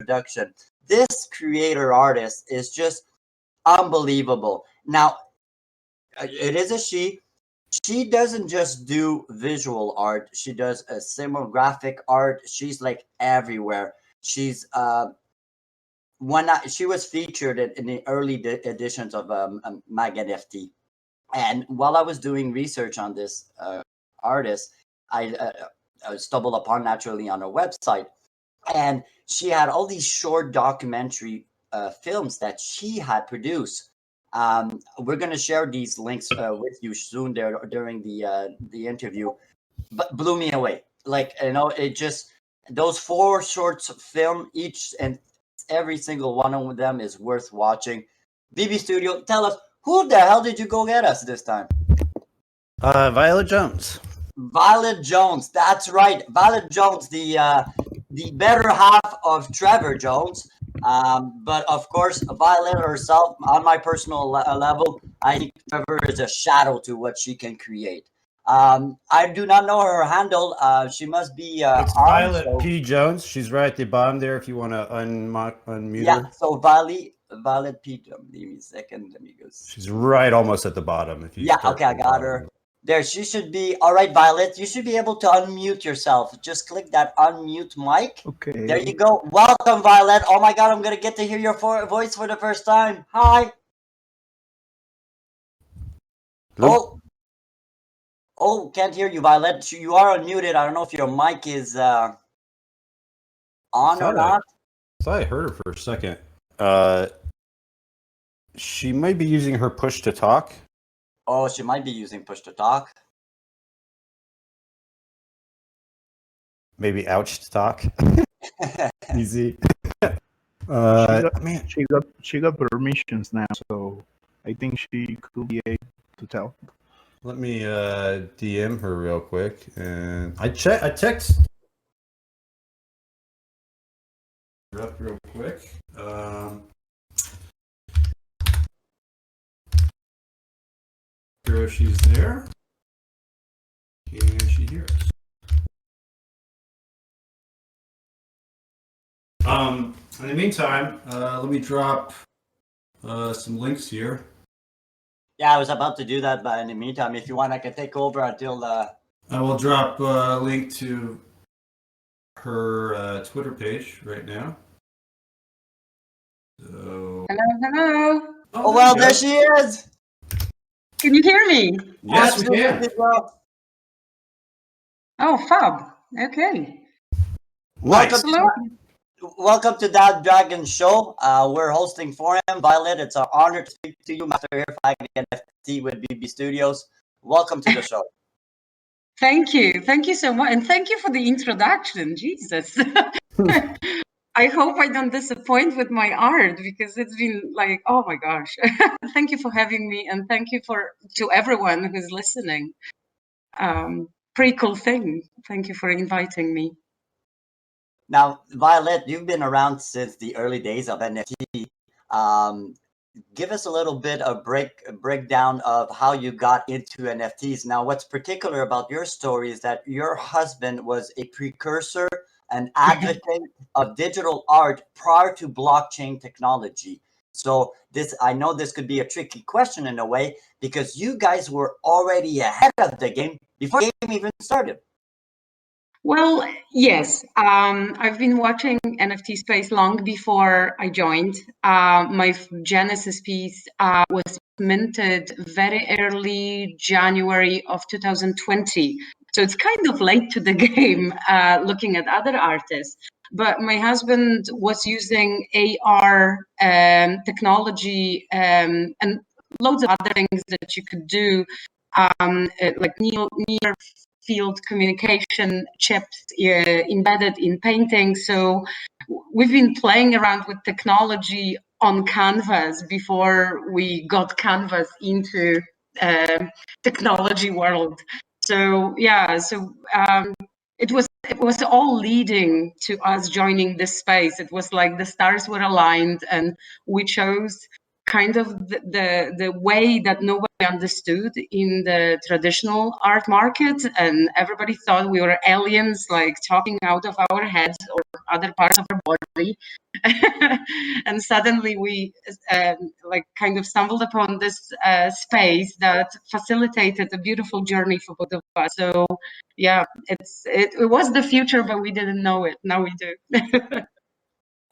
introduction. This creator artist is just unbelievable. Now, it is a she. She doesn't just do visual art. She does a simulgraphic art. She's like everywhere. She's she was featured in the early editions of Mag NFT. And while I was doing research on this artist, I stumbled upon naturally on her website, and she had all these short documentary films that she had produced. We're going to share these links with you soon there during the interview, but blew me away. Like, it just, those 4 shorts film, each and every single one of them is worth watching. BB Studio, tell us, who the hell did you go get us this time? Violet Jones. Violet Jones, that's right. Violet Jones, the better half of Trevor Jones. But of course, Violet herself, on my personal level, I think Trevor is a shadow to what she can create. I do not know her handle. She must be it's Violet P. Jones. She's right at the bottom there if you want to unmute her. So Violet P. Give me a second. Let me go. She's right almost at the bottom. If you okay, I got her. There, she should be. All right, Violet, you should be able to unmute yourself. Just click that unmute mic. Okay. There you go. Welcome, Violet. Oh my God, I'm going to get to hear your voice for the first time. Hi. Hello? Oh, can't hear you, Violet. You are unmuted. I don't know if your mic is on or not. I thought I heard her for a second. She might be using her push to talk. Oh, she might be using push to talk. maybe ouch to talk. Easy. She got permissions now, so I think she could be able to tell. Let me DM her real quick, and I text her up real quick. If she's there, can she hear us? In the meantime, let me drop some links here. Yeah, I was about to do that, but in the meantime, if you want, I can take over until... I will drop a link to her Twitter page right now. So... Hello. Oh, well, there she is! Can you hear me? Yes, we can. Oh, fab. Okay. Nice. Welcome to That Dragon Show. We're hosting for him. Violet, it's an honor to speak to you, Master here for NFT with BB Studios. Welcome to the show. Thank you. Thank you so much. And thank you for the introduction. Jesus. I hope I don't disappoint with my art, because it's been like, oh my gosh. Thank you for having me, and thank you to everyone who's listening. Pretty cool thing. Thank you for inviting me. Now, Violet, you've been around since the early days of NFT. Give us a little bit of breakdown of how you got into NFTs. Now, what's particular about your story is that your husband was a precursor, an advocate of digital art prior to blockchain technology. So I know this could be a tricky question in a way, because you guys were already ahead of the game before the game even started. Well, yes. I've been watching NFT space long before I joined. My Genesis piece was minted very early January of 2020. So it's kind of late to the game looking at other artists. But my husband was using AR technology and loads of other things that you could do, like near field communication chips embedded in painting. So we've been playing around with technology on Canvas before we got Canvas into technology world. So yeah, it was all leading to us joining this space. It was like the stars were aligned, and we chose kind of the way that nobody understood in the traditional art market, and everybody thought we were aliens, like talking out of our heads or other parts of our body. And suddenly we like kind of stumbled upon this space that facilitated a beautiful journey for both of us. So yeah, it was the future, but we didn't know it. Now we do.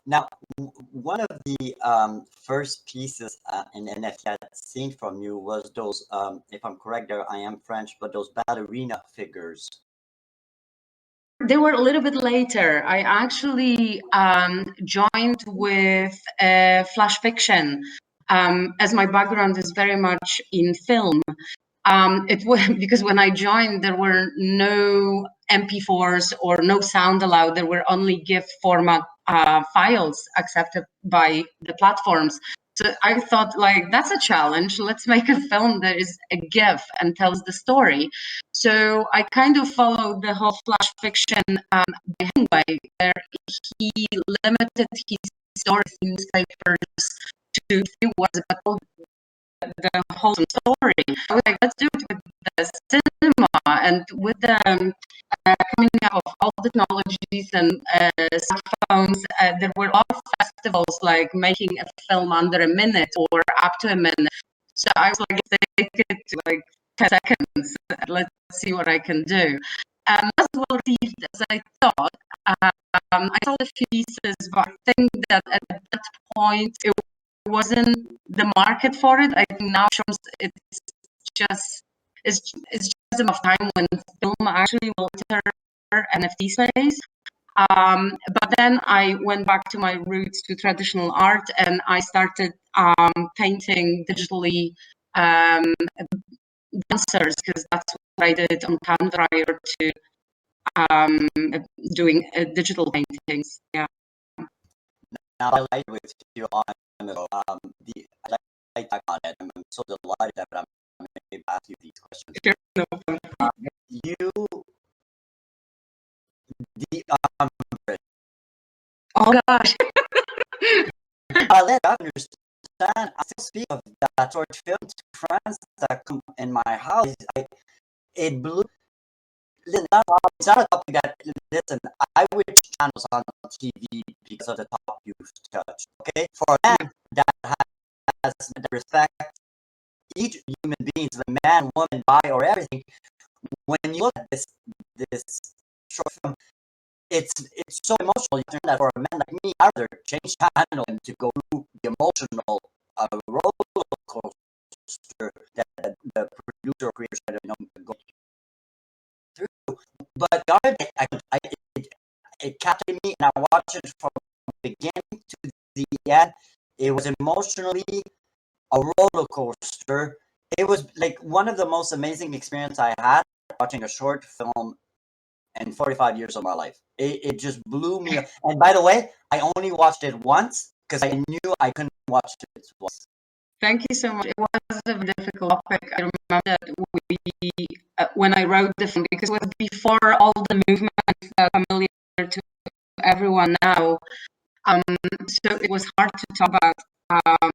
Now, one of the first pieces in NFT I'd seen from you was those, if I'm correct there, I am French, but those ballerina figures. They were a little bit later. I actually joined with flash fiction, as my background is very much in film. It was because when I joined, there were no MP4s or no sound allowed. There were only GIF format files accepted by the platforms. So I thought, like, that's a challenge. Let's make a film that is a GIF and tells the story. So I kind of followed the whole flash fiction by Hemingway, where he limited his stories in newspapers to few words, but told the whole story. I was like, let's do it with the cinema and with the coming up of all the technologies and cell phones. There were a lot of festivals like making a film under a minute or up to a minute. So I was like, take it to like 10 seconds. Let's see what I can do. As well received as I thought. I saw the few pieces, but I think that at that point it wasn't the market for it. I think now it's just enough time when film actually will enter NFT space. But then I went back to my roots to traditional art, and I started painting digitally dancers, because that's what I did on Canva prior to doing digital paintings. Yeah. Now, I like with you on I like back on it. I'm so delighted that I'm able to ask you these questions. Sure, no. The oh gosh. I let I understand. I still speak of that short film to friends that come in my house. It blew. Listen, it's not a topic that, listen, I would channels on TV because of the top you've touched. Okay, for a man that has the respect each human being, the man, woman, boy, or everything. When you look at this short film, it's so emotional. You turn that for a man like me, I rather change channel and to go through the emotional roller coaster that the producer or creator said, go through. But it captured me, and I watched it from the beginning to the end. It was emotionally a roller coaster. It was like one of the most amazing experiences I had watching a short film in 45 years of my life. It just blew me up. And by the way, I only watched it once because I knew I couldn't watch it twice. Thank you so much. It was a difficult topic. I remember that when I wrote the film, because it was before all the movements that are familiar to everyone now. So it was hard to talk about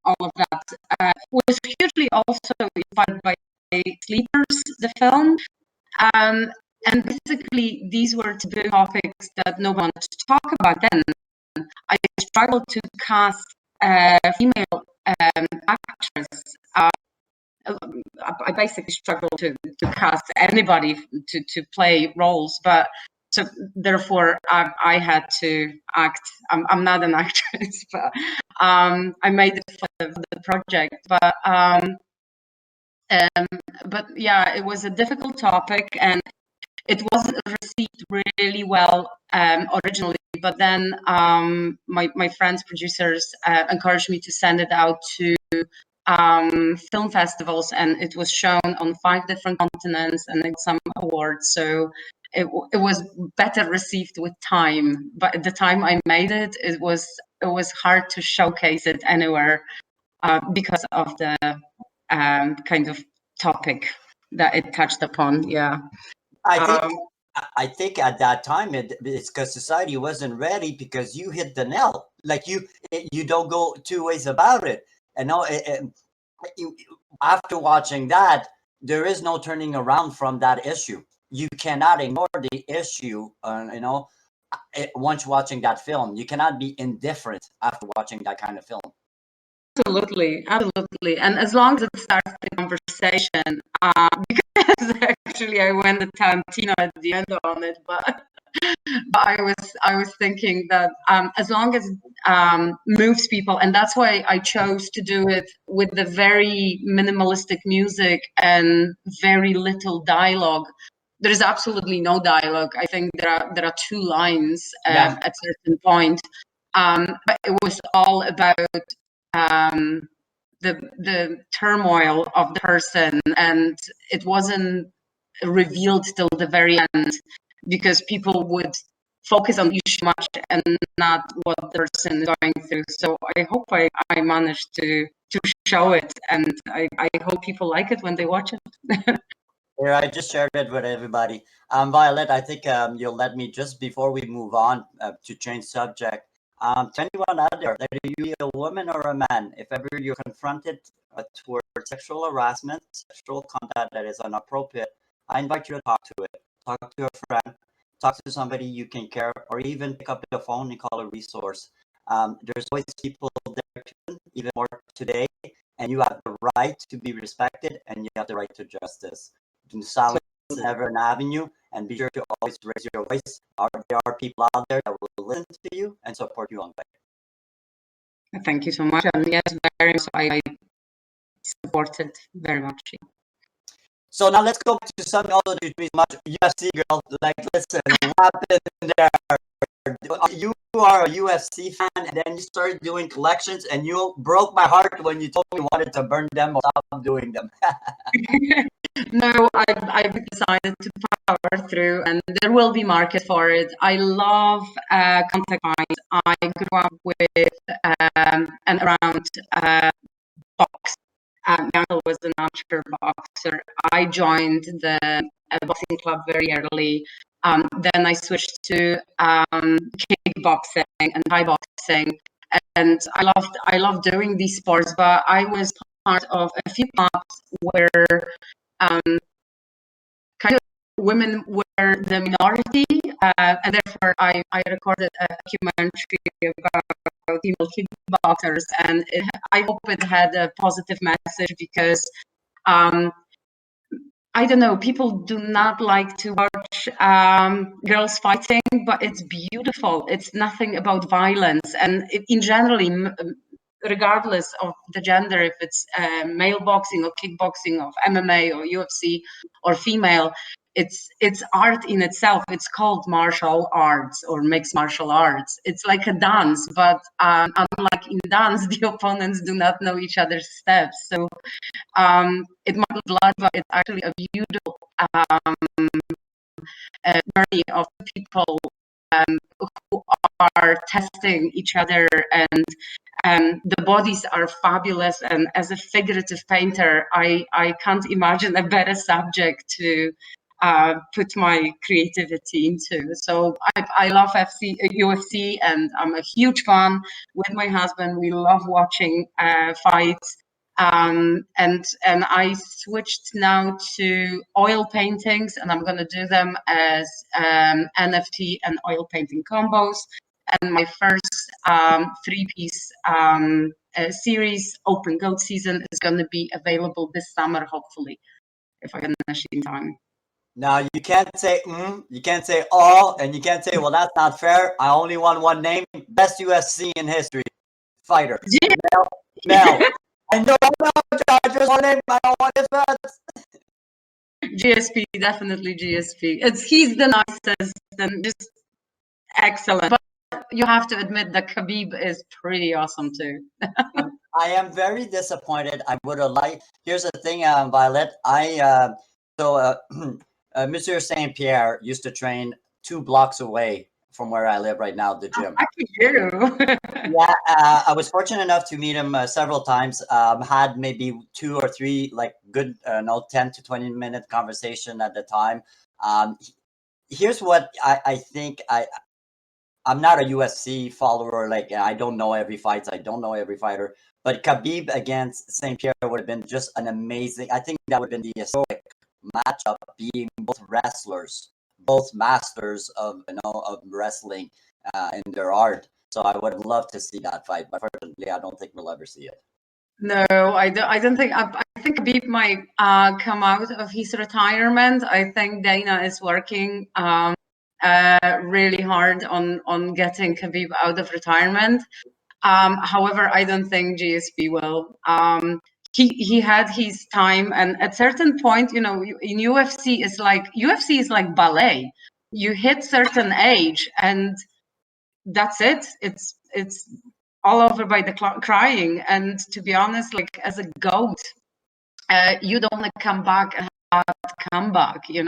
all of that. It was hugely also inspired by Sleepers, the film. And basically, these were taboo topics that no one wanted to talk about then. I struggled to cast a female actress. I basically struggled to cast anybody to play roles, but so therefore I had to act. I'm not an actress, but I made it for the project. But yeah, it was a difficult topic, and it wasn't received really well originally. But then my friends, producers, encouraged me to send it out to film festivals, and it was shown on 5 different continents and got some awards. So it was better received with time. But at the time I made it, it was hard to showcase it anywhere because of the kind of topic that it touched upon. Yeah. I think at that time it's because society wasn't ready, because you hit the nail. Like you don't go two ways about it. And now, after watching that, there is no turning around from that issue. You cannot ignore the issue, once watching that film. You cannot be indifferent after watching that kind of film. Absolutely, absolutely. And as long as it starts the conversation, because actually I went to Tarantino at the end on it, but I was thinking that as long as moves people, and that's why I chose to do it with the very minimalistic music and very little dialogue. There is absolutely no dialogue. I think there are two lines at a certain point, but it was all about the turmoil of the person, and it wasn't revealed till the very end because people would focus on too much and not what the person is going through. So I hope I managed to show it, and I hope people like it when they watch it. Here, I just shared it with everybody. Violet, I think you'll let me, just before we move on to change subject, to anyone out there, whether you a woman or a man, if ever you're confronted toward sexual harassment, sexual contact that is inappropriate, I invite you to talk to it. Talk to a friend, talk to somebody you can care, or even pick up the phone and call a resource. There's always people there, even more today, and you have the right to be respected, and you have the right to justice. Silence is never an avenue, and be sure to always raise your voice. There are people out there that will listen to you and support you on that. Thank you so much. And yes, very much. I support it very much. So now let's go to something also to be much UFC girl. Like, listen, what happened there? You are a UFC fan, and then you started doing collections, and you broke my heart when you told me you wanted to burn them or stop doing them. No, I've decided to power through, and there will be market for it. I love contact lines. I grew up with and around box. My uncle was an amateur boxer. I joined the boxing club very early. Then I switched to kickboxing and Thai boxing, and I loved doing these sports. But I was part of a few clubs where kind of women were the minority, and therefore I recorded a documentary about female kickboxers, and I hope it had a positive message because I don't know, people do not like to watch girls fighting, but it's beautiful. It's nothing about violence, and in generally, regardless of the gender, if it's male boxing or kickboxing or MMA or UFC or female, it's art in itself. It's called martial arts or mixed martial arts. It's like a dance, but unlike in dance, the opponents do not know each other's steps. So it might be blood, but it's actually a beautiful journey of people who are testing each other, and the bodies are fabulous. And as a figurative painter, I can't imagine a better subject to put my creativity into. So I love UFC, and I'm a huge fan. With my husband, we love watching fights. And I switched now to oil paintings, and I'm going to do them as NFT and oil painting combos. And my first 3-piece series, Open Goat Season, is going to be available this summer, hopefully, if I can finish in time. Now, you can't say you can't say all, and you can't say, well, that's not fair. I only want one name. Best UFC in history. Fighter. Yeah. Mel. I know, just one name. I don't want his best. GSP, definitely GSP. He's the nicest and just excellent. But you have to admit that Khabib is pretty awesome too. I am very disappointed. I would have liked. Here's the thing, Violet. Monsieur Saint Pierre used to train 2 blocks away from where I live right now, the gym. I can hear. Yeah, I was fortunate enough to meet him several times. Had maybe 2 or 3 like good, 10 to 20-minute conversation at the time. Here's what I think. I'm not a UFC follower. Like, I don't know every fight. I don't know every fighter. But Khabib against Saint Pierre would have been just an amazing. I think that would have been the historic matchup, being both wrestlers, both masters of of wrestling in their art. So I would love to see that fight, but unfortunately, I don't think we'll ever see it. No, I don't think. I think Khabib might come out of his retirement. I think Dana is working really hard on getting Khabib out of retirement. However, I don't think GSP will. He had his time, and at certain point, in UFC is like ballet. You hit certain age, and that's it. It's all over by the crying. And to be honest, like as a goat, you don't want to come back and have a comeback. You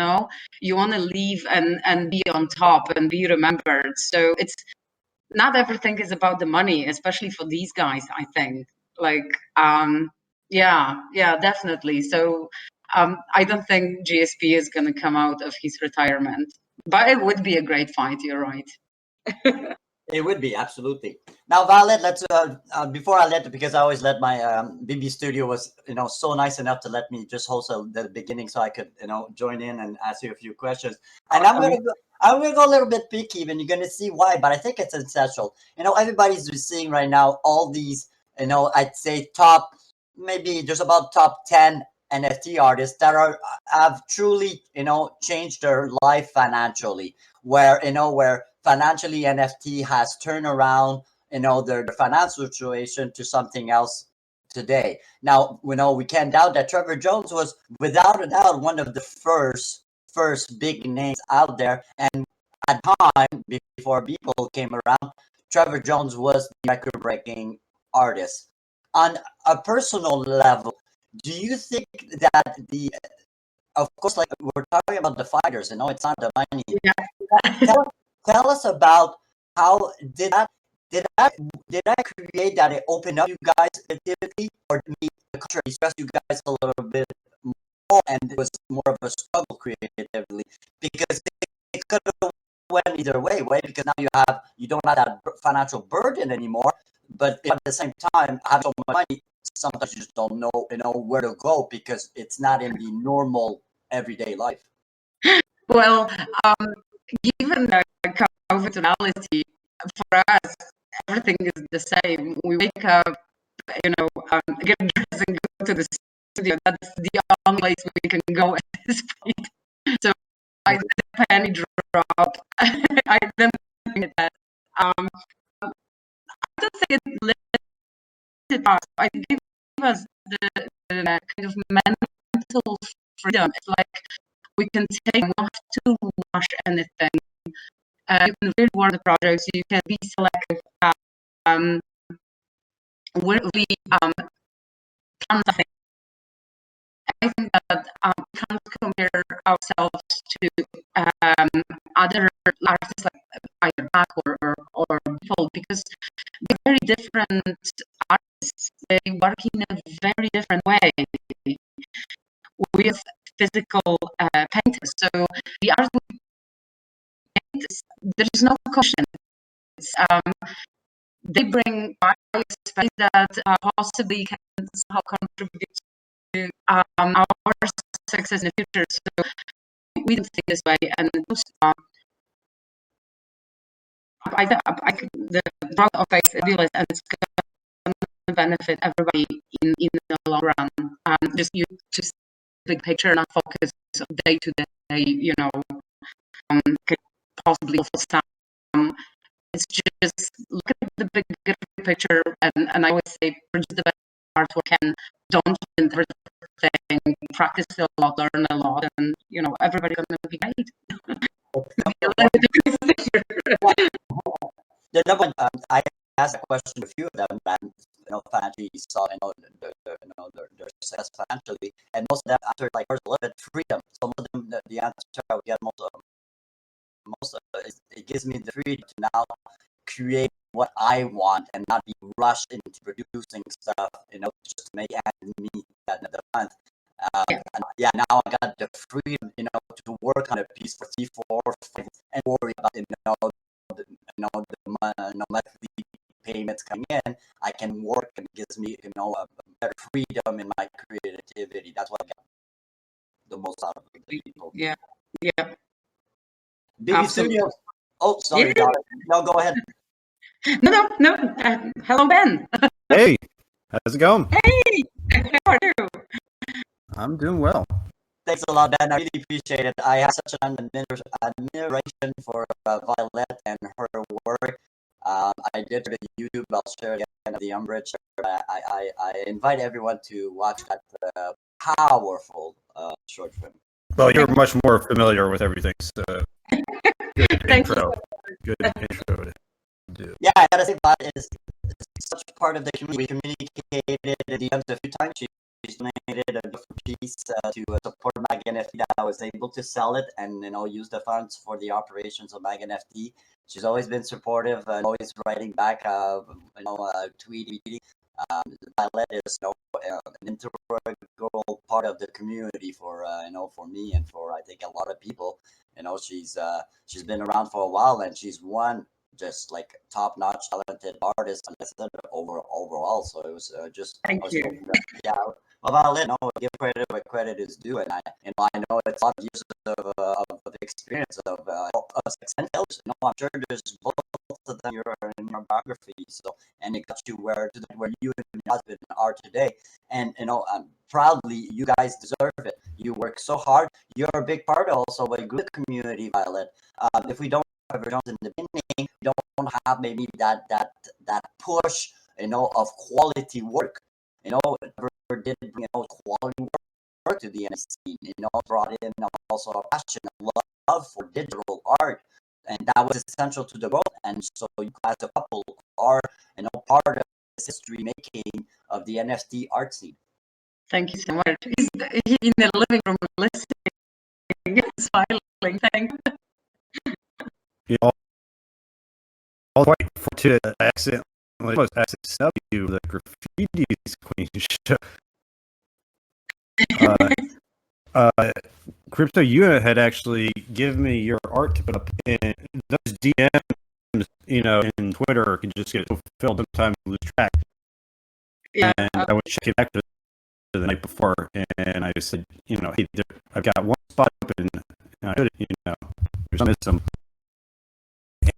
want to leave and be on top and be remembered. So it's not everything is about the money, especially for these guys. I think yeah, definitely. So I don't think GSP is going to come out of his retirement, but it would be a great fight. You're right. It would be, absolutely. Now, Valet, let's before I let, because I always let my BB Studio was so nice enough to let me just host the beginning, so I could join in and ask you a few questions. And I'm gonna go a little bit picky, and you're gonna see why. But I think it's essential. Everybody's seeing right now all these I'd say maybe just about top 10 NFT artists that have truly changed their life financially, where financially NFT has turned around their financial situation to something else today. Now we can't doubt that Trevor Jones was without a doubt one of the first big names out there, and at time before people came around, Trevor Jones was the record-breaking artist. On a personal level, do you think that of course, like we're talking about the fighters, it's not the money. Yeah. Tell us about how did that create that it opened up you guys creativity, or the contrary, stress you guys a little bit more, and it was more of a struggle creatively, because it could have went either way, right? Because now you don't have that financial burden anymore, but at the same time, having so much money, sometimes you just don't know where to go because it's not in the normal everyday life. Well, given the COVID reality, for us, everything is the same. We wake up, get dressed and go to the studio. That's the only place we can go at this point. So I did a penny drop. I didn't think that. I don't think it limited us. I think it gave us the kind of mental freedom. It's like we can take, we don't have to rush anything. You can really work the projects. You can be selective. Where we plan something, I think that we can't compare ourselves to other artists like either Mac or people, because they're very different artists. They work in a very different way with physical painters. So the art we paint, there is no question. They bring a space that possibly can somehow contribute to our success in the future. So we don't think this way, and the growth of face is and it's going to benefit everybody in the long run. Just big picture, not focus day to day. Could possibly some. It's just look at the bigger picture, and I always say, produce the best artwork and don't interpret everything. Practice a lot, learn a lot, and everybody's gonna be great. The number one, I asked a question to a few of them, and financially saw their success financially, and most of them answered like there's a little bit of freedom. So most of them, the answer I would get most of it gives me the freedom to now create what I want and not be rushed into producing stuff, just to make ends meet at the month. Now I got the freedom, to work on a piece for 3, 4, 5, and worry about the monthly payments coming in. I can work, and it gives me a better freedom in my creativity. That's what I got the most out of the people. Yeah. BB Absolutely. Studios. Oh, sorry, Yeah. Donna. No, go ahead. No. Hello, Ben. Hey, how's it going? Hey, how are you? I'm doing well. Thanks a lot, Ben. I really appreciate it. I have such an admiration for Violet and her work. I did the YouTube. I'll share it again at the Umbrage. I invite everyone to watch that powerful short film. Well, you're much more familiar with everything, so good Thank intro. you. Good intro to do. Yeah, I gotta say, Violet is such part of the community. We communicated in DMs a few times. She's donated a different piece to support Mag NFT. That I was able to sell it and use the funds for the operations of Mag NFT. She's always been supportive and always writing back, tweeting. Violet is an integral part of the community for for me and for I think a lot of people. She's been around for a while and she's one just like top-notch talented artist overall. So it was Thank you. Yeah. Well, Violet, give credit where credit is due, and I know it's a lot of years of experience of us and others. I'm sure there's both of them in your biography. So, and it got you where you and your husband are today. And proudly, you guys deserve it. You work so hard. You're a big part also of a good community, Violet. If we don't have Jones in the beginning, we don't have maybe that push, of quality work. Never did quality work to the NFT scene. Brought in also a passion, a love for digital art, and that was essential to the growth. And so you as a couple are part of this history making of the NFT art scene. Thank you so much. He's in the living room listening, smiling. Thank you. All right, to almost accidentally you the graffiti's queen show. Crypto, you had actually given me your art to put up in those DMs, in Twitter can just get filled sometimes lose track. Yeah. And I would check it back to the night before, and I said, hey, I've got one spot open, and I there's some.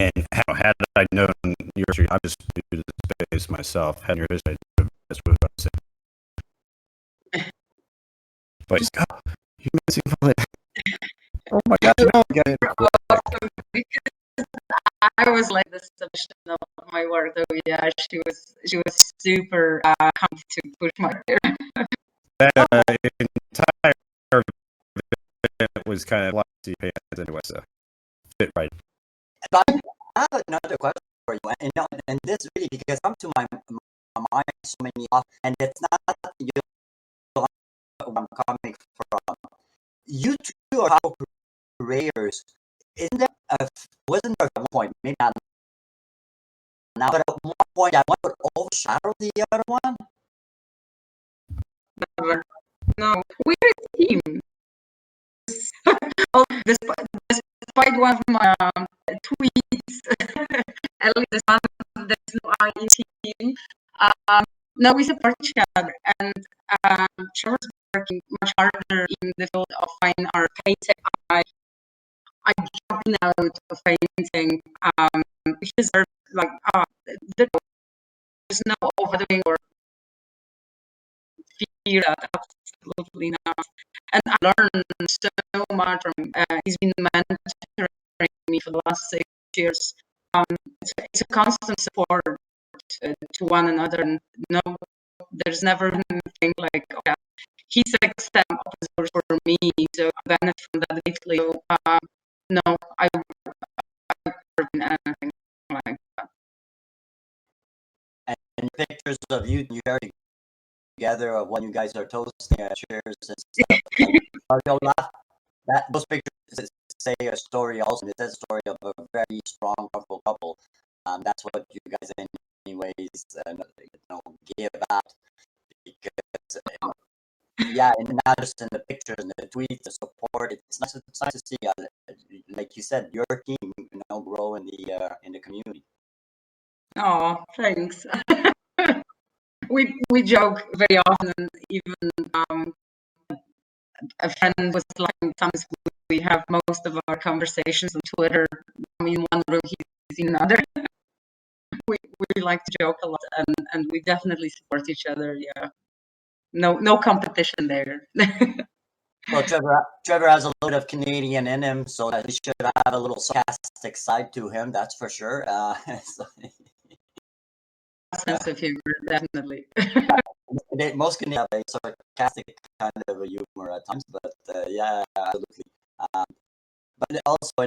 And had I known your history, I just do the space myself. Had your history, that's what I was saying. But he's you're missing all that. Oh my gosh, no, I was like the submission of my work, though. Yeah, she was super kind to push my that entire event was kind of like to pay attention anyway, so fit right. But I have another question for you, and this really because come to my mind so many and it's not where I'm coming from. You two are power creators. Isn't there wasn't there at one point, maybe not now, but at one point that one would overshadow the other one? No, we're a team. Despite one of my tweets, at least there's no I in team. No, we support each other, and Trevor's working much harder in the field of fine art painting. I dropped out of painting. He deserves there's no overdoing or fear that absolutely not. And I learned so much from. He's been mentoring me for the last 6 years. It's a constant support to one another, and no, there's never anything like he's like a step opposite for me, so I benefit from that greatly. No, I never been anything like that. And pictures of you together of when you guys are toasting cheers and stuff. Those pictures say a story also. It says a story of a very strong, powerful couple. That's what you guys, anyways, give out because and not just in the pictures and the tweets, the support. It's nice to see, like you said, your team, grow in the community. Oh, thanks. we joke very often, and even a friend was like, sometimes we have most of our conversations on Twitter. I'm in one room, he's in another. We like to joke a lot, and we definitely support each other. Yeah, no competition there. Well, Trevor has a little bit of Canadian in him, so he should have a little sarcastic side to him. That's for sure. Sense of humor, definitely. Most Canadians have a sarcastic kind of a humor at times, but yeah, absolutely. But also,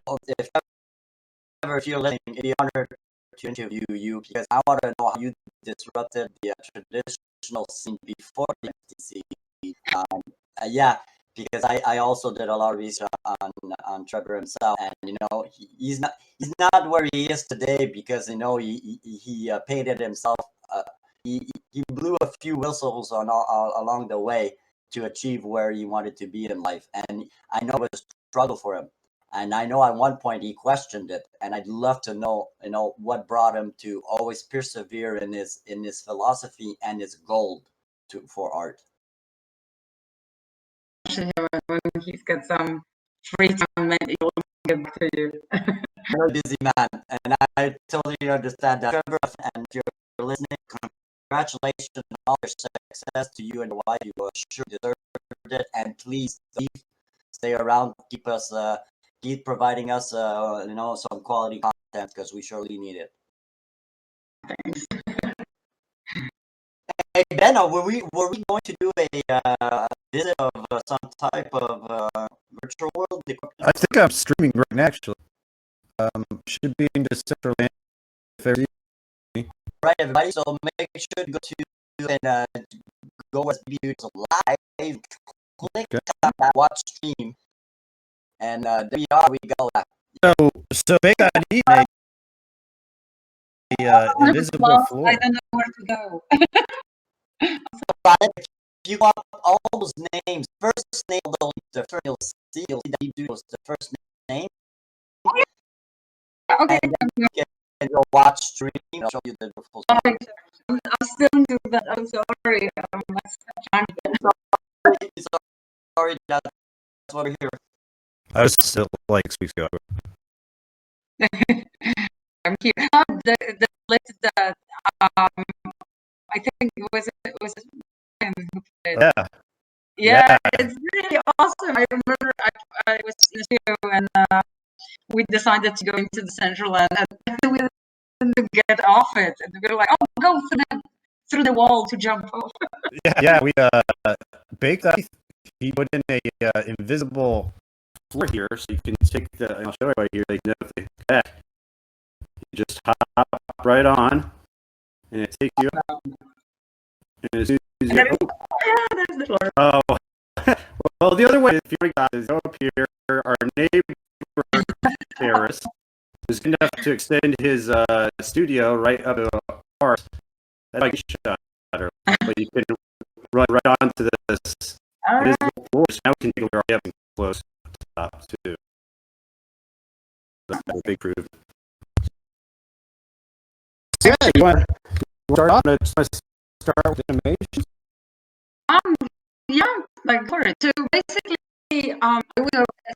if you're listening, it'd be an honor to interview you, because I want to know how you disrupted the traditional scene before the FTC. Yeah, because I also did a lot of research on Trevor himself, and he's not where he is today because he painted himself. He blew a few whistles along the way to achieve where he wanted to be in life, and I know it was a struggle for him. And I know at one point he questioned it, and I'd love to know, what brought him to always persevere in his philosophy and his goal for art. When he's got some free time, maybe he'll get back to you. I'm a busy man, and I totally understand that. Trevor, and if you're listening, congratulations on all your success to you and your wife. You sure deserved it, and please stay around, keep providing us, some quality content, because we surely need it. Thanks. Hey Ben, were we going to do a visit of some type of virtual world? I think I'm streaming right now, actually. Should be in December. Right, everybody. So make sure to go to and go as videos live. Click on that watch stream, and there we are. We go. So Big ID made the invisible floor. I don't know where to go. If you want all those names, first name, the first you'll see that he does the first name. Okay. And then you can go watch stream. I'll show you the full I'm still new to that. I'm sorry. Sorry, that's what we're here. I was still like 6 weeks ago. I'm here. The list that I think it was him who played. Yeah, it's really awesome. I remember I was in the studio, and we decided to go into the central and we didn't get off it, and we were like, "Oh, go through the wall to jump off." Yeah, we baked. He put in a invisible floor here, so you can take the. I'll show you right here. Like, you just hop right on, and it takes you up. And as soon as you there's the floor. Oh, well, the other way, if you got is go up here. Our neighbor terrace is going to have to extend his studio right up to ours. That's like a shutter, but you can run right onto this. This floor. So now we can take where we have close top too. That's a big proof. So yeah, you want to start off? Start with animation. Yeah, like for it. So basically, we go as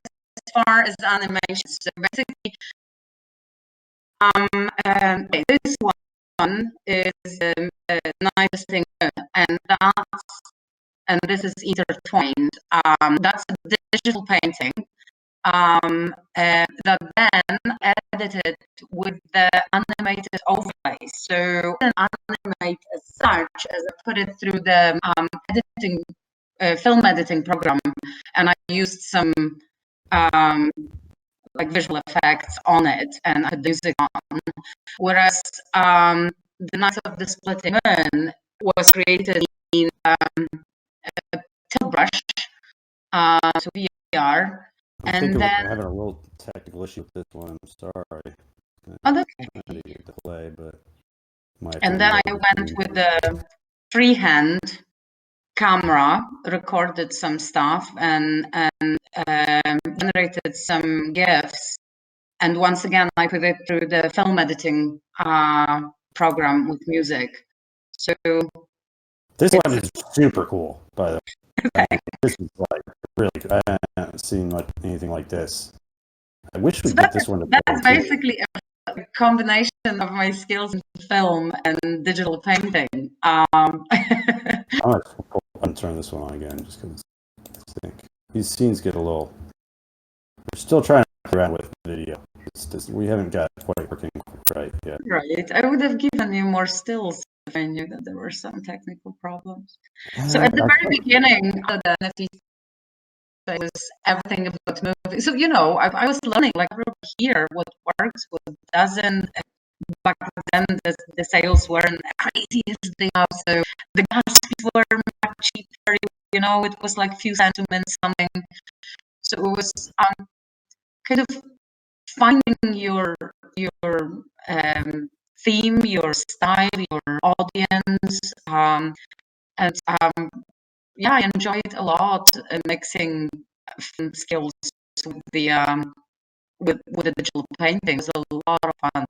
far as animation. So basically, this one is nice thing, and this is intertwined. That's a digital painting that then edited with the animated overlays. So I didn't animate as such as I put it through the editing. Film editing program, and I used some like visual effects on it and I had music on. Whereas the Night of the Splitting Moon was created in a tilt brush, so VR, and then I'm having a little technical issue with this one. I'm sorry. Oh, that's okay. Delay, but and then I went with the freehand camera, recorded some stuff, and generated some GIFs. And once again, I put it through the film editing program with music. So this one is super cool, by the way. This is like really good. haven't seen anything like this. I wish we'd So get this one to that's basically a combination of my skills in film and digital painting. I'm gonna turn this one on again just because I think these scenes get a little. We're still trying to play around with video. It's just, we haven't got quite working right yet. Right. I would have given you more stills if I knew that there were some technical problems. So at the very beginning of the NFT it was everything about movies. So, I was learning, like everybody here, what works, what doesn't. Back then, the sales weren't crazy as they are. So the gas fees were much cheaper. It was like few cents to mint something. So it was kind of finding your theme, your style, your audience, and yeah, I enjoyed a lot mixing skills with the with the digital painting. It was a lot of fun.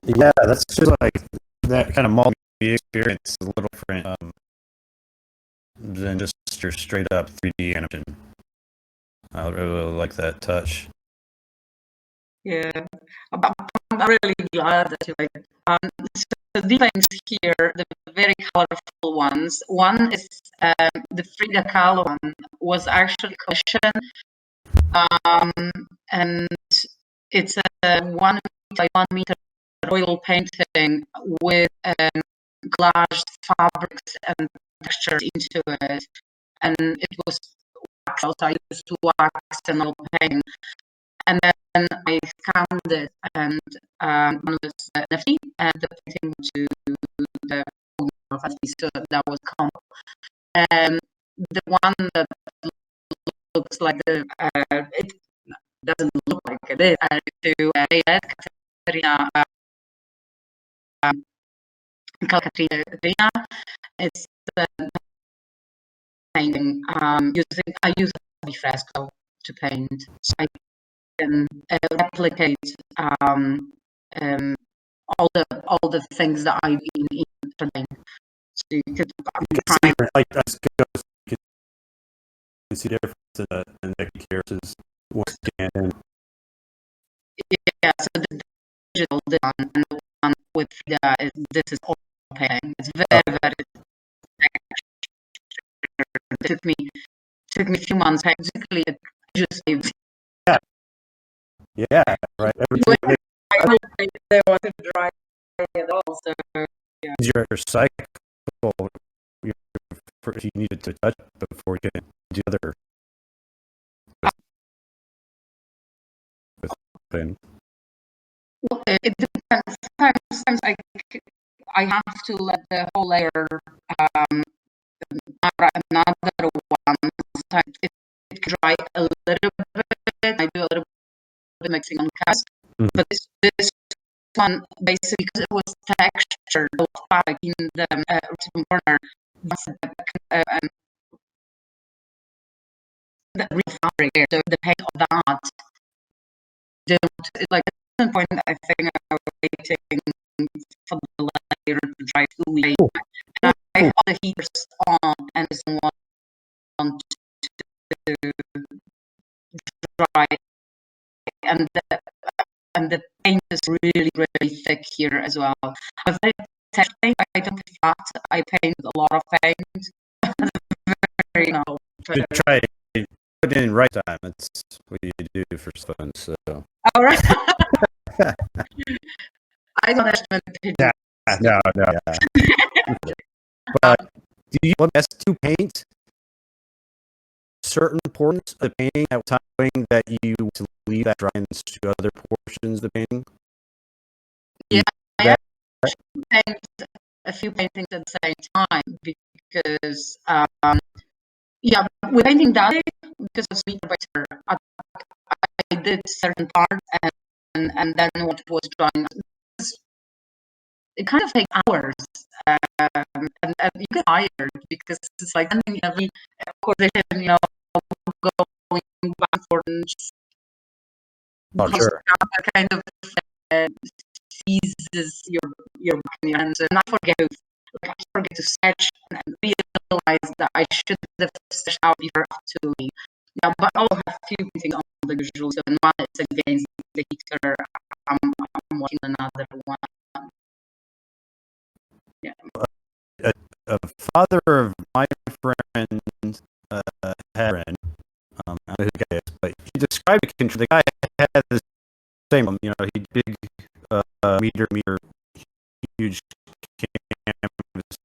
Yeah, that's just like that kind of multi experience is a little different than just your straight up 3D animation. I really like that touch. Yeah, I'm really glad that you like it. So these things here, the very colorful ones. One is the Frida Kahlo one was actually commissioned, and it's a 1 by 1 meter oil painting with collaged fabrics and textures into it, and it was wax. Also, I used to wax and oil paint. And then I scanned it, and one was NFT, and the painting to the of NFT, so that was comp. The one that looks like it doesn't look like it is, to Katerina, Katerina, it's the painting. I use a fresco to paint, so I can replicate all the things that I've been painting. So you could try. Like you can see difference in the characters one scan. Yeah, so the digital one and the one with this is all painting. It's very very. It took me a few months. Basically, it just saved. Yeah, right. Everything they want to dry at all. So yeah. your cycle, you needed to touch before you can do other. Well, it depends. Sometimes I have to let the whole layer another one. Sometimes it can dry a little bit. I do a little bit of mixing on cast, but this one basically because it was textured in the right corner. The real fabric here, so the paint of that don't like at some point I think I was waiting for the layer to dry fully. And I have all the heaters on and just want to dry, and the paint is really really thick here as well. I'm very technical. I don't paint flat. I paint a lot of paint. Very Good try. Put it in right time. That's what you do for fun. So. All right. I don't estimate the No. Yeah. But do you want us to paint certain portions of the painting at time that you to leave that dry to other portions of the painting? Yeah, I paint a few paintings at the same time because yeah, with painting that because of speed writer, I did certain parts and then what was drawing. It kind of takes hours, and you get tired because it's like every coordination, going back and forth. Sure. Kind of seizes your hands, and I forget to sketch and realize that I should have sketched out before to me. Yeah, but I'll have a few things on the usual. So one is against the heater. I'm watching another one. Yeah. A father of my friend, Heron, I don't know who the guy is, but he described the control. The guy had the same, he big, meter, huge canvases,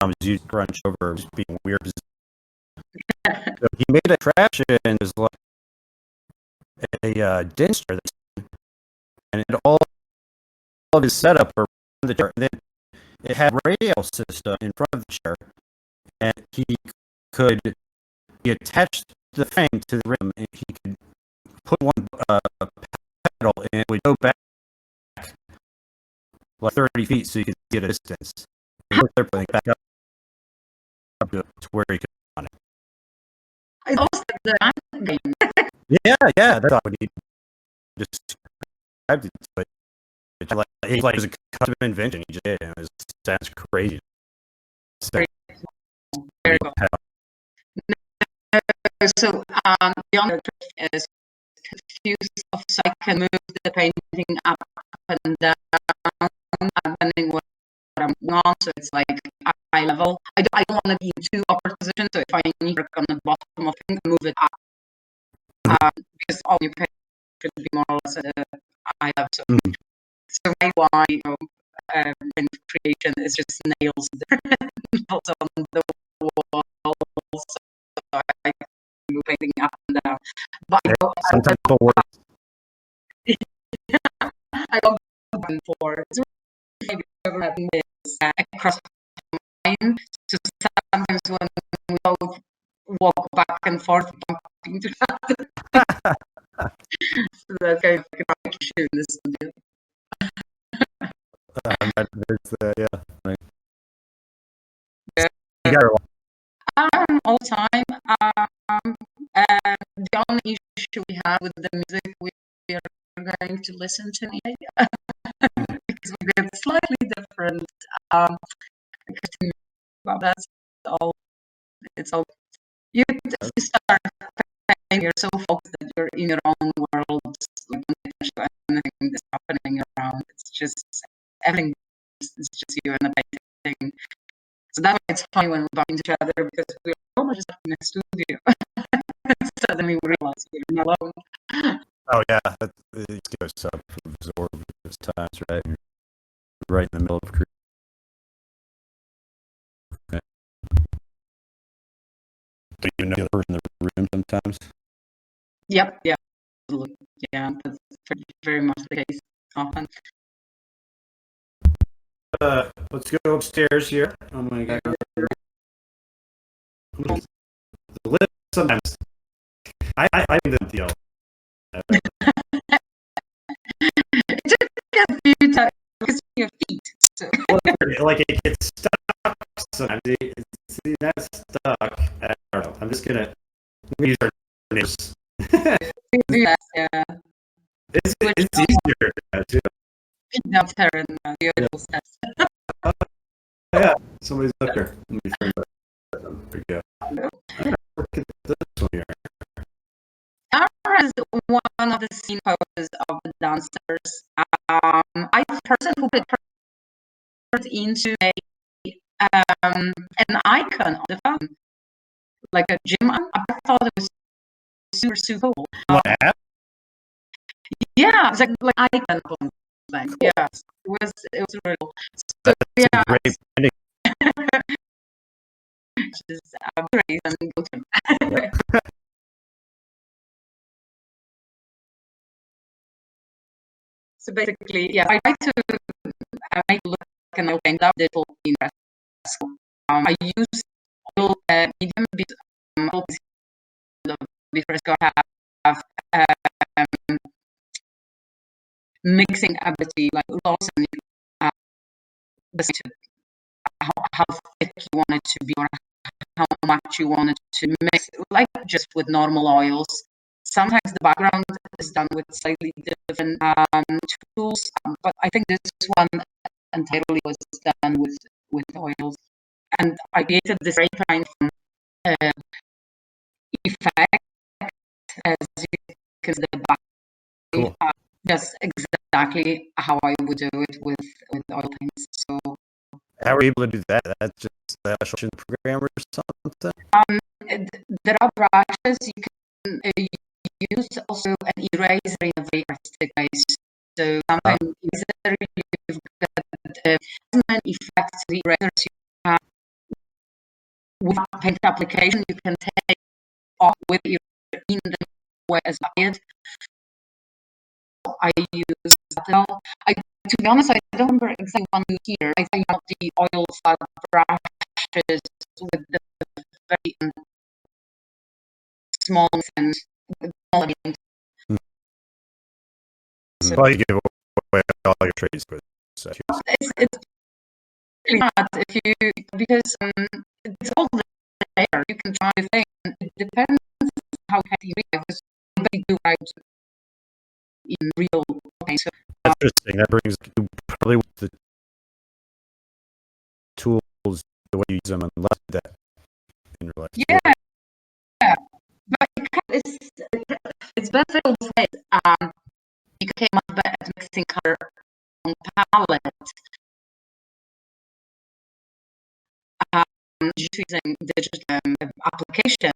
and he used crunch over just being weird. So he made a traction as like a dinster, and it all of his setup around the chair. And then it had a rail system in front of the chair, and he attached the frame to the rim, and he could put one pedal, and it would go back like 30 feet, so you could get a distance. And they're putting it back up to where he could on it. I also like the game. Yeah, that's what he described it, but it's like it was a custom invention he just did, and it sounds crazy. Very cool. So the other trick is confuse stuff so I can move the painting up and down depending what I'm on. So it's like eye level. I don't want to be in too upper position. So if I need to work on the bottom of things, move it up. Because all your paint should be more or less at eye level. So my why in creation is just nails on the wall. So I move painting up and down. But sometimes it'll work. I love going for it's really having this across line. So sometimes when we both walk back and forth, bumping to that. So that's kind of like a issue in the studio. Yeah. Right. Yeah. You got her all time. The only issue we have with the music we are going to listen to because we get slightly different. Well, that's all. It's all. You start playing, you're so focused that you're in your own world. You don't touch anything that's happening around. It's just everything. It's just you and the painting. So that's why it's funny when we bump into each other because we're almost just in a studio. Suddenly we realize we're not alone. Oh yeah, it goes up, absorb those times, right? You're right in the middle of creation. Okay. Do you know the person in the room sometimes? Yep. Yeah. Yeah. That's very much the case often. Let's go upstairs here. I'm gonna go. The lift sometimes. I didn't deal. It took a few times because of your feet. So. Like it gets stuck sometimes. See, that's stuck. I don't know. I'm just gonna use our names. Yeah. It's easier too. That's her and the other steps. Yeah, somebody's up there. Let me frame it. There we go. Look at this one here. Tara is one of the scene poses of the dancers. I personally put it into an icon of the film, like a gym. I thought it was super cool. What app? Yeah, it's like icon of thing. Yeah, it was really cool. So That's great branding. Just praise and go to. So basically, yeah, I try to make it look like an open up little in school. I use all medium bit because I have mixing ability like lots and how thick you want it to be or how much you want it to mix, like just with normal oils. Sometimes the background is done with slightly different tools, but I think this one entirely was done with oils. And I created this very kind of effect, as you can see the body. Cool. That's exactly how I would do it with oil paints. So how are you able to do that? That's just a special program or something? there are brushes you can use, also an eraser in a very artistic way. So sometimes eraser, you've got many effects. The erasers you have with paint application, you can take off with eraser in the way as it. I use that. To be honest, I don't remember exactly one here. I think the oil flat brushes with the very small and so Well, you give away all your trades with such. it's really not if you, because it's all there. You can try things. It depends how happy you are. They do right in real. Okay, so That's interesting. That brings you probably with the tools, the way you use them, and less that in your life. yeah, yeah. But it's better to say you can much better at mixing color on palette. Just using digital application,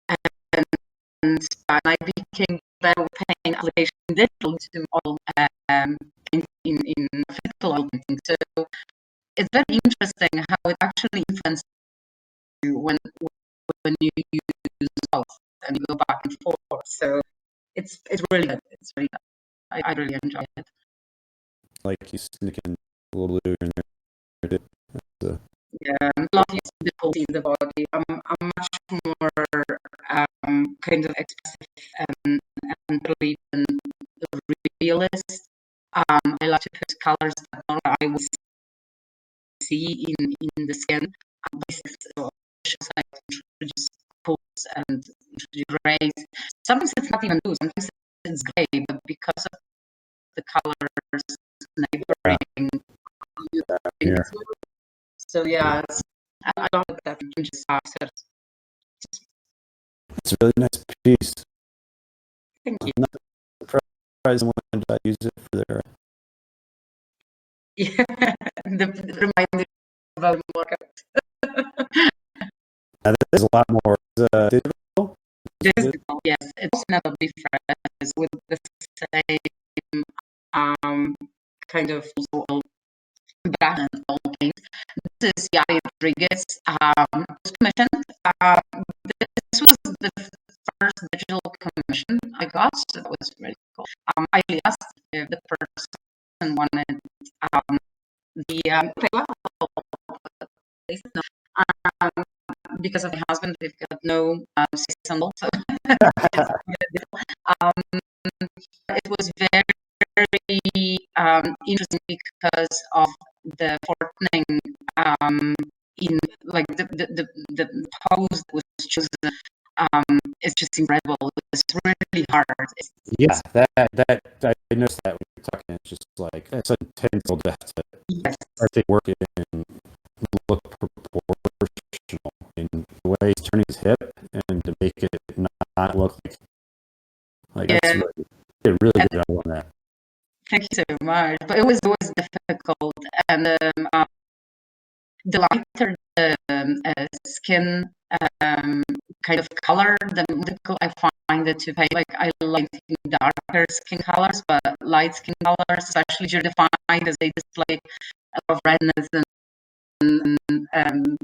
and I became better with paint application digital to all in physical oil painting. So it's very interesting how it actually influences you when you use both and you go back and forth. So it's really good. It's really good. I really enjoy it. Like you sneaking a little blue in there. Yeah, I love using the difficulty in the body. I'm much more kind of expressive and really realist. I like to put colors that normally I would see in the skin. So I introduce pools and introduce grays. Sometimes it's not even blue. Sometimes it's gray, but because of the colors neighboring. Yeah. So yeah, I love that you can just after. It's a really nice piece. Thank you. I'm not surprised when I use it for their. Yeah, the reminder about workout. There's a lot more digital. Digital, yes, it's never different with the same kind of brand and all things. This is Yari Rodriguez. Commissioned. This was the first digital commission I got, so that was really cool. I asked if the person wanted the because of my husband, we've got no seasonal. So it was very interesting because of the fortning in like the pose that was chosen. It's just incredible. It's really hard. Yeah, that I noticed that when you're talking, it's just like it's intense to have to Yes. start to work it and look proportional in the way he's turning his hip and to make it not look like Yeah. that's really, did a really good job on that. Thank you so much. But it was always difficult, and the lighter the skin kind of color, the more difficult I find it to paint. Like I like darker skin colors, but light skin colors, especially defined as they display a lot of redness and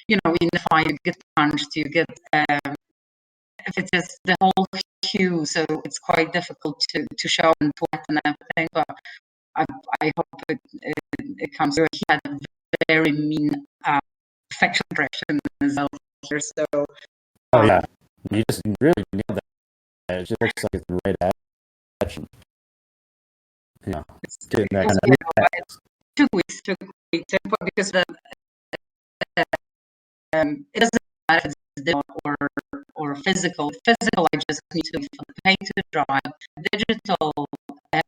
you know, in the fire you get punched, you get if it's just the whole hue, so it's quite difficult to show and to wet and everything. But I hope it comes through. He had a very mean facial expression as well here, so Oh yeah, you just really nailed that. It just looks like it's the right action. Yeah, getting that kind of 2 weeks because it doesn't matter if it's digital or physical. Physical, I just need to wait for the paint to dry. Digital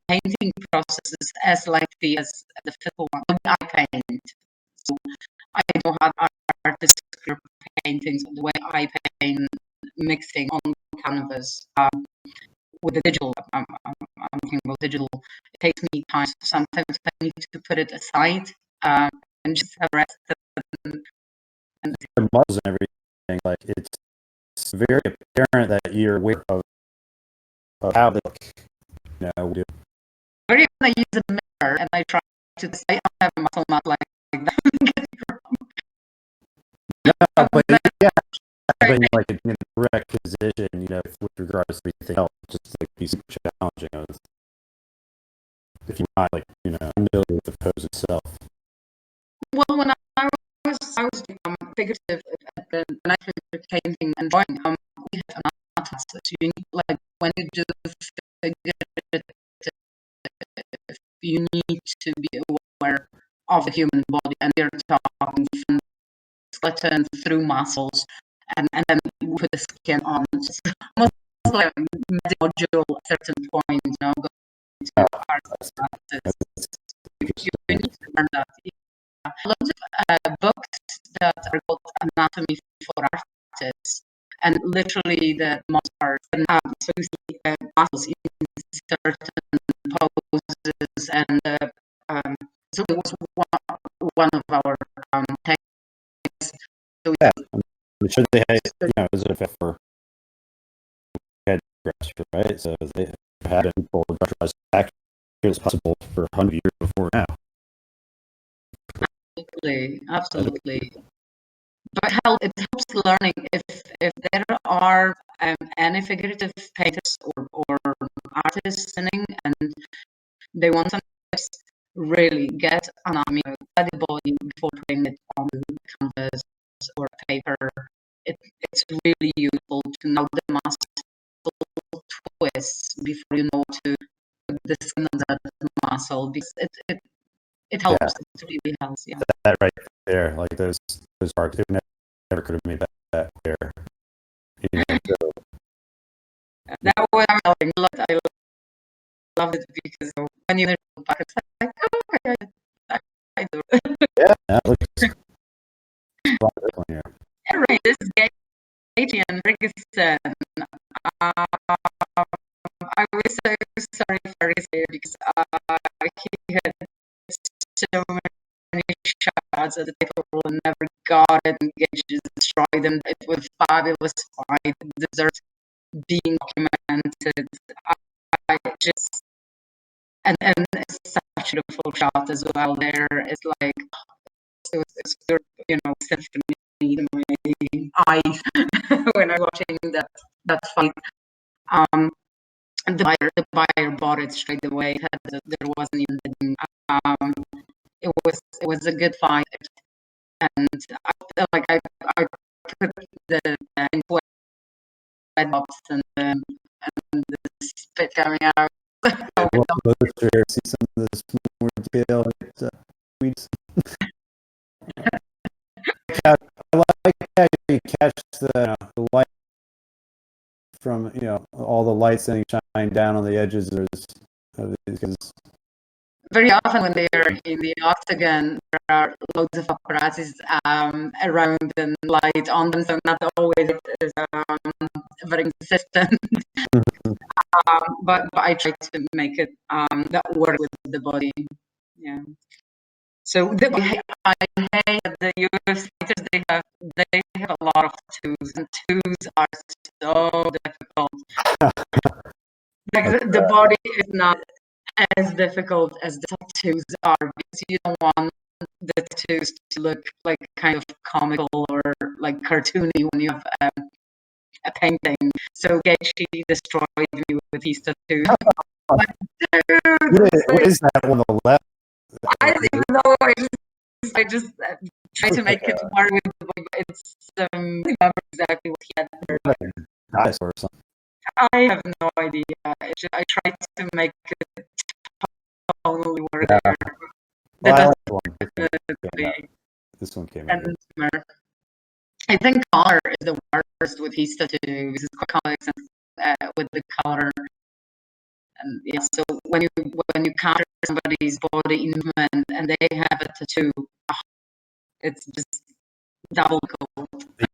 painting process is as lengthy as the physical one. I paint, so I don't have artists paintings, the way I paint, mixing on canvas with the digital. I'm thinking about digital. It takes me time. Sometimes I need to put it aside and just have rest. And the models and everything, like it's very apparent that you're aware of how they look. You know, very often I use a mirror and I try to say I don't have a muscle mat like that. no, but yeah, when you're like in the correct position, you know, with regards to everything else, just like be super challenging. If you're not like, you know, familiar with the pose itself. Well, when I was figurative at the night painting and drawing, we have an atlas. So you need, like, when you do figurative, you need to be aware of the human body, and you're talking from skeleton through muscles, and then you put the skin on. It's almost like a module at a certain point, you know, going to arts classes. You need to learn that. Loads of books that are called Anatomy for Artists, and literally the muscles are so you see muscles in certain poses, and so it was one of our texts. So yeah, I'm sure they had, you know, as if for head brush, right? So they had it full brush as accurate as possible for 100 years before now. Absolutely. But it helps learning if there are any figurative painters or artists listening and they want some tips, really get anatomy of the body before putting it on canvas or paper. It's really useful to know the muscle twists before you know to put the skin on that muscle, because it helps. Yeah. It really helps. Yeah. That right there, like those arcs, they never could have made that clear. You know, so. That was amazing. I loved it because when you look back, it's like, oh, okay, I do. Yeah, that looks here. Anyway, this is Katie and Ferguson. I was so sorry for Ferguson because he had so many shots at the table and never got it, and just destroyed them. It was fabulous fight. It deserves being documented. I just and it's such a beautiful shot as well. There, it's like it's you know, symphony in my eyes when I'm watching that fight. And the buyer bought it straight away. There wasn't even it was a good fight, and I put the red box and the spit coming out. See some of this more detail. I like how you catch the light from, you know, all the lights that shine down on the edges of these. Very often when they are in the octagon, there are loads of paparazzis around and light on them, so not always is very consistent. But I try to make it that work with the body. Yeah. So I hate the UFC fighters. They have a lot of twos, and twos are so difficult. Like the body is not as difficult as the tattoos are, because you don't want the tattoos to look like kind of comical or like cartoony when you have a painting. So Gaethje destroyed me with his tattoo. But, dude, what is that on the left? I don't even know. I just try to make it work with the boy, but it's I don't remember exactly what he had there. Dinosaur or something. I have no idea. I tried to make it totally work there. Well, I like one. This one came out. I think color is the worst with his tattoos. It's quite complex with the color. And yeah, so when you capture somebody's body in movement and they have a tattoo, it's just double gold.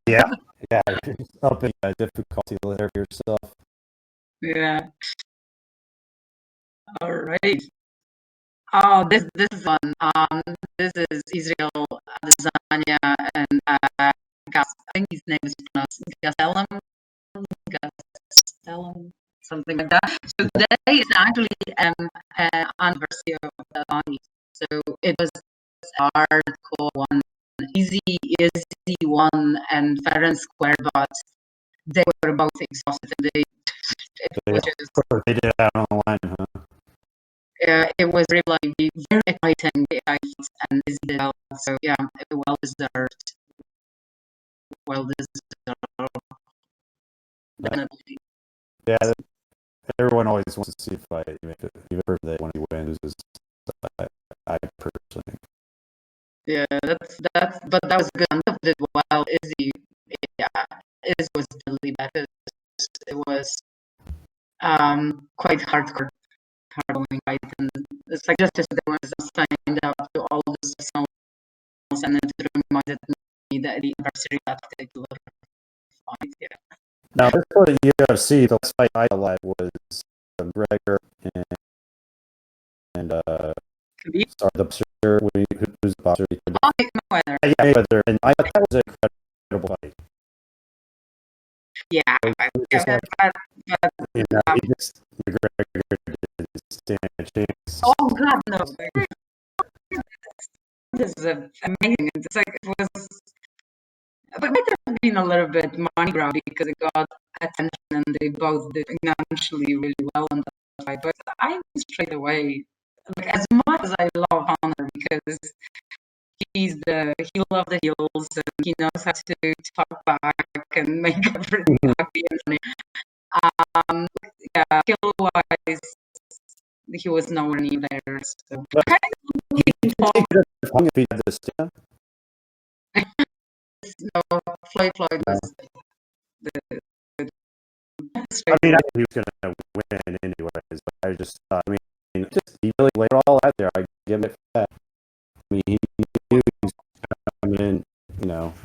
Yeah, yeah. Up in difficulty level yourself. Yeah. All right. Oh, this is one. This is Israel Adesanya and Gas. I think his name is pronounced Gastelum, Gastelum, something like that. So today is actually an anniversary of the Adesanya. So it was a hardcore one, easy one, and fair and square, but they were both exhausted. It was just, They did it out on the line, huh? it was really very exciting, and easy did well. So yeah, well deserved. Well deserved. Definitely. Yeah, everyone always wants to see a fight, even if they want to win. I personally. Yeah, that's. But that was good. Enough did well. Izzy, yeah, Izzy was definitely better. It was quite hardcore. Going right, and it's like just there was signed up to all the songs, and it reminded me that the anniversary that particular fight. Yeah. Now, before the UFC, the last fight I live was McGregor and sorry, the boxer. Who's the boxer? Oh, Mayweather. Yeah, Mayweather, and I thought that was an incredible fight. Yeah, You know, he just McGregor didn't stand a chance. oh God, no! This is amazing. It's like it was, but it might have been a little bit money grab because it got attention and they both did financially really well on that fight. But I straight away, like as much as I love Honor because he loves the heels and he knows how to talk back and make everything happy and funny. Yeah, skill wise, he was nowhere near there. So If he had this, yeah. no, Floyd was the I mean, I knew he was going to win anyways, but I just thought, I mean, he really laid it all out there. I give it that. I mean, he knew he was coming in,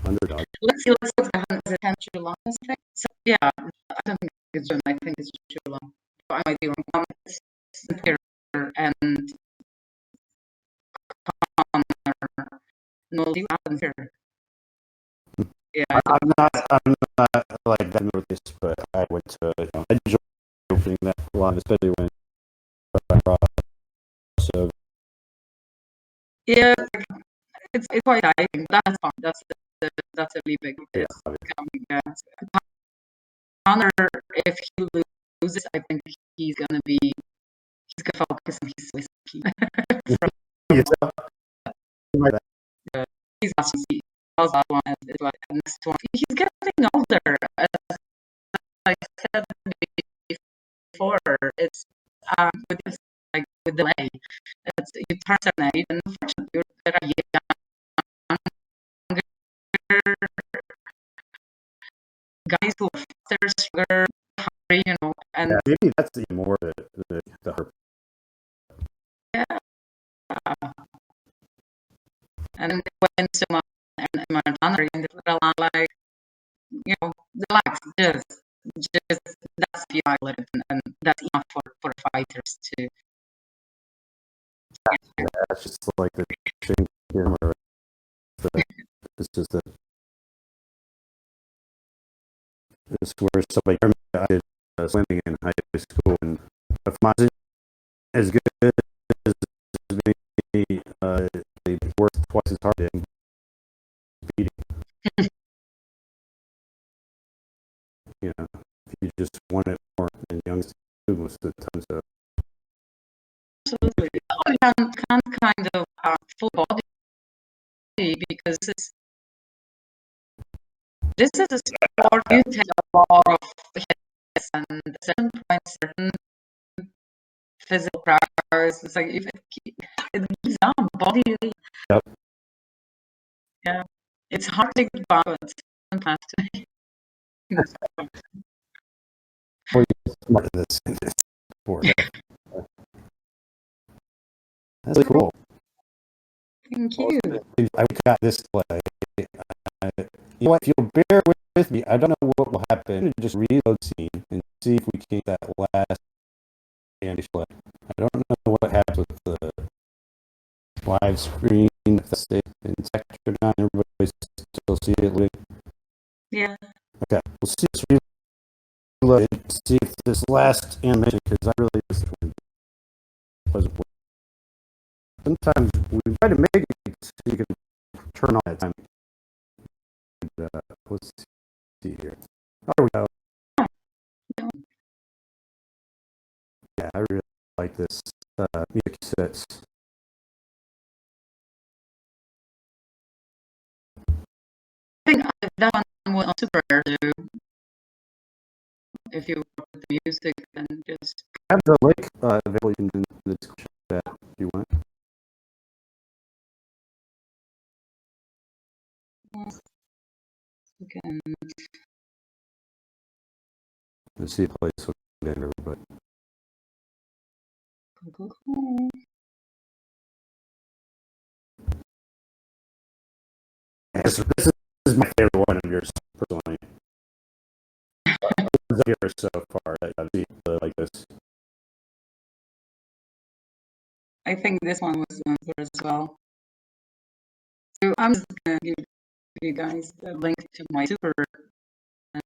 underdog. Let's see what happens. Is it too long? So, yeah, I don't think it's June. I think it's too long. I might be wrong. It's Cynthia and Connor. No, you happen here. Yeah, I'm not like that with this, but I went to, I enjoyed opening that live, especially when so yeah, it's quite exciting. That's fun. That's a really big. yeah. Connor, if he loses, I think he's gonna focus on his whiskey. He's awesome. That one is like the next one. He's getting older. As I said before, it's with this, like with delay. It's you turn 7 8, and unfortunately, you're younger guys who are faster, stronger, hungry, and Yeah, maybe that's even more the hurt. yeah. And when someone and my honor in the like, relax, just that's the island, and that's enough for fighters to. Yeah, it's just like the thing here where this is where somebody I did swimming in high school, and if mine as good as me, they worked twice as hard in beating. If you just want it more than youngsters do most of the time, so. Absolutely. You can't kind of full body because this is a sport you take a lot of hits and certain points, certain physical prowess. It's like if it gives down body. Yep. Yeah, it's hard to get by, but sometimes. Well, you're smart in this sport. That's really cool. Thank you. I got this play. You know what? If you'll bear with with me. I don't know what will happen. Just reload scene and see if we can get that last animation. I don't know what happens with the live screen. If that's in sector 9, everybody still see it. Yeah. Okay, we'll see this reload and see if this last animation, because I really this one wasn't working. Sometimes we try to make it so you can turn on that time. And, let's see here. Oh, there we go. Yeah, I really like this music sets. I think that one was super too. If you work with the music, then just I have the link available in the description chat if you want. again. Let's see if I place again, everybody. Cool. Yes, this is my favorite one of yours, personally. Here so far that I've seen like this. I think this one was good as well. So I'm just gonna give you guys the link to my super,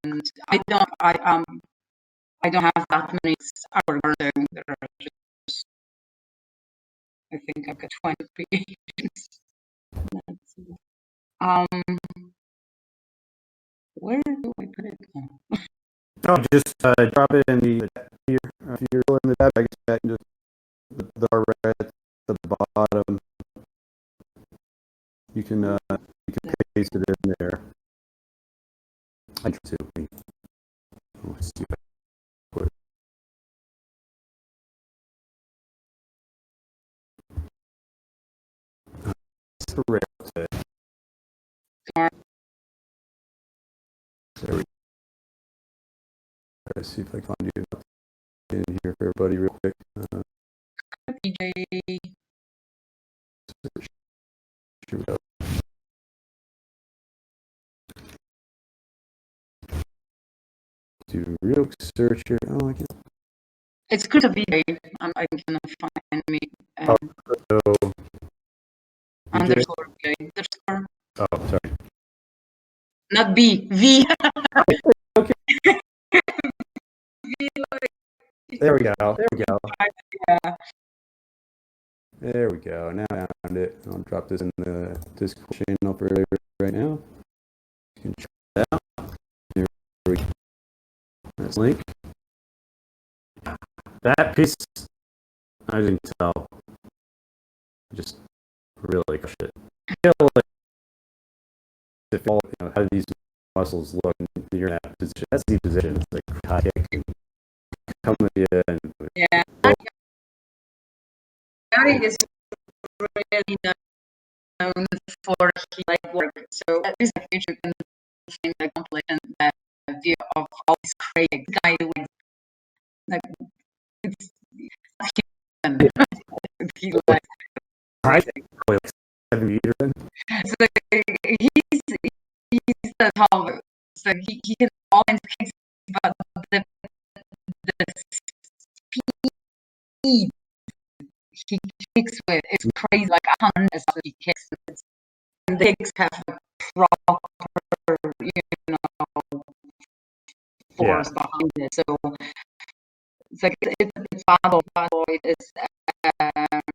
and I don't have that many hours. So there are just, I think I've got 20 creations. Where do I put it? No, just drop it in the here. If you're in the tab, I guess just the red at the bottom. You can paste it in there. I do too. Let's see if I put it's the red. There we go. Let's see if I can find you in here for everybody real quick. PJ. Here we go. Do real search here. Oh, I can't. It's good to be. I can find me. So, Underscore PJ. Underscore. oh, sorry. Not B. V. Okay. V like. There we go. There we go. Yeah. There we go. Now I found it. I'll drop this in the Discord channel for everybody right now. You can check it out. Here we go. That's link. That piece, I didn't tell. Just really crushed it. I feel like if all, how these muscles look, and you're in that position. That's the position. It's like high kick and coming in. Yeah. Gary is really known for his like work. So at least if you can find a compilation that view of all these crazy guy like it's human. He like I think like 7 meters in. so he's the tall so he can all kinds of kicks, but the speed he kicks with is crazy, like 100 as he kicks. And the kicks have a proper, force behind it. So it's like it's battle. It is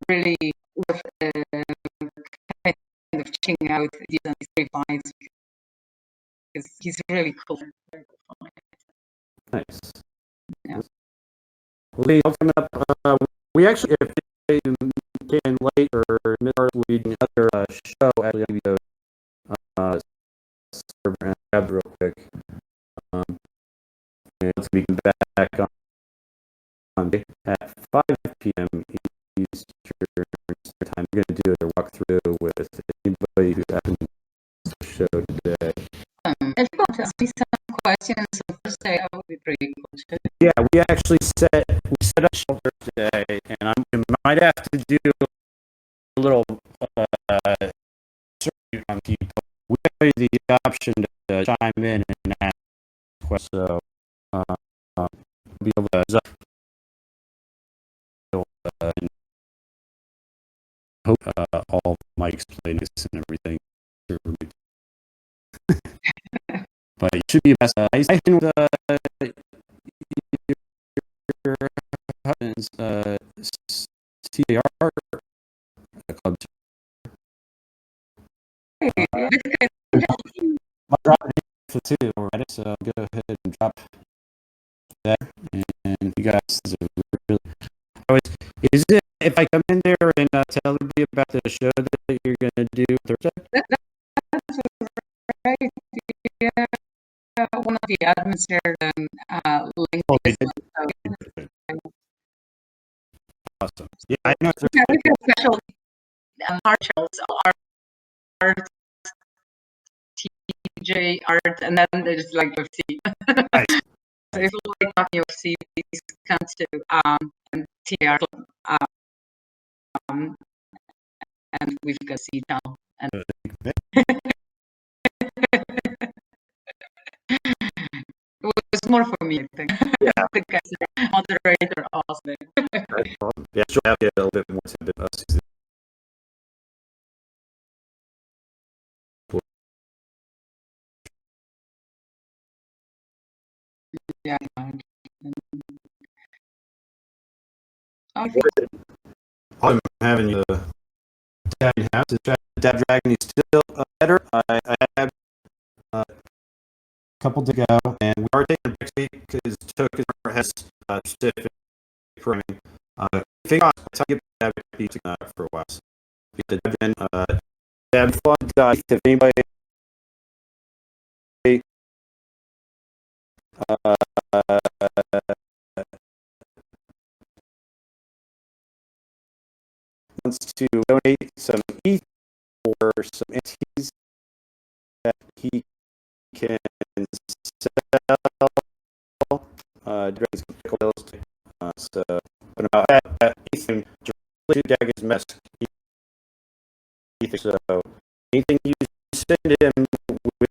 really worth kind of checking out these three fights because he's really cool. Nice. Yeah. Lee, coming up. We actually, if they can late or mid we do another show actually on the server and grab real quick. And it's gonna be back on Monday at 5 p.m. Eastern time. We're gonna do a walkthrough with anybody who hasn't the show today. If you want to ask me some questions on Thursday, that would be pretty cool. Yeah, we actually set up shelter today, and we might have to do a little search on people we have the option to chime in and ask questions. So be able to and hope all mics play nice and everything. But it should be best. I think your husband's TAR club. I'll drop it for two already, so go ahead and drop that. And you guys really. Is it if I come in there and tell everybody about the show that you're gonna do Thursday? That's right. Yeah, one of the admins shared link. Oh, they did. Awesome. Yeah, I know. Yeah, we have special art shows, art, TJ art, and then there's like UFC. Nice. So if you like talking UFC, please come to TR and we've got C channel. And it was more for me, I think. Yeah. The guys, moderator, awesome. Yeah, sure. I'll get a little bit more to the Yeah. Okay. I'm having you Dragon House. DABDRAGON is still better. I have a couple to go, and we are taking a break because Token has specific programming. I think I'll get back for a while. Because Dab fun guys. If anybody wants to donate some ETH or some entities that he can sell, Dragon's bills. So, but about that Ethan, Dragon's mess. So, anything you send him,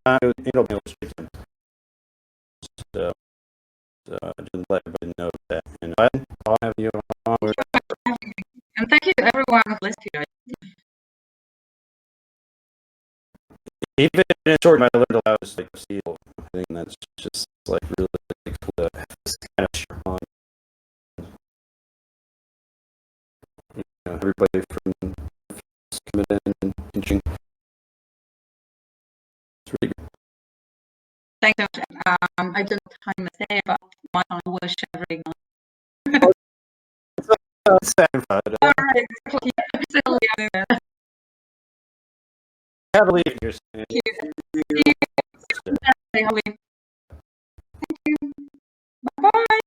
it'll be straight to him. So, just let everybody know that. And I'll have you on. And thank you to everyone who listened. Even in short, my little house, like, see, I think that's just like really cool to have this kind of strong. You know, everybody from coming in and pinching. It's really good. Thank you. I don't have time to say, but my time was sharing. All right. Heavily you're saying. Thank you. Bye-bye.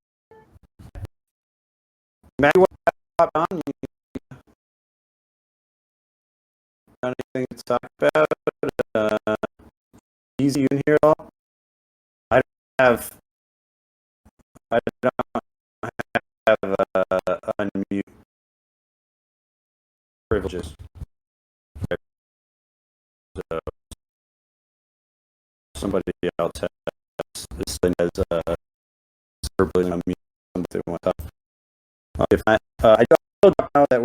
Matt, you want to hop on? You got anything to talk about? Easy in here at all? I don't have unmute privileges. So somebody else has this thing as verbally unmute something they want to talk. If not, I don't know that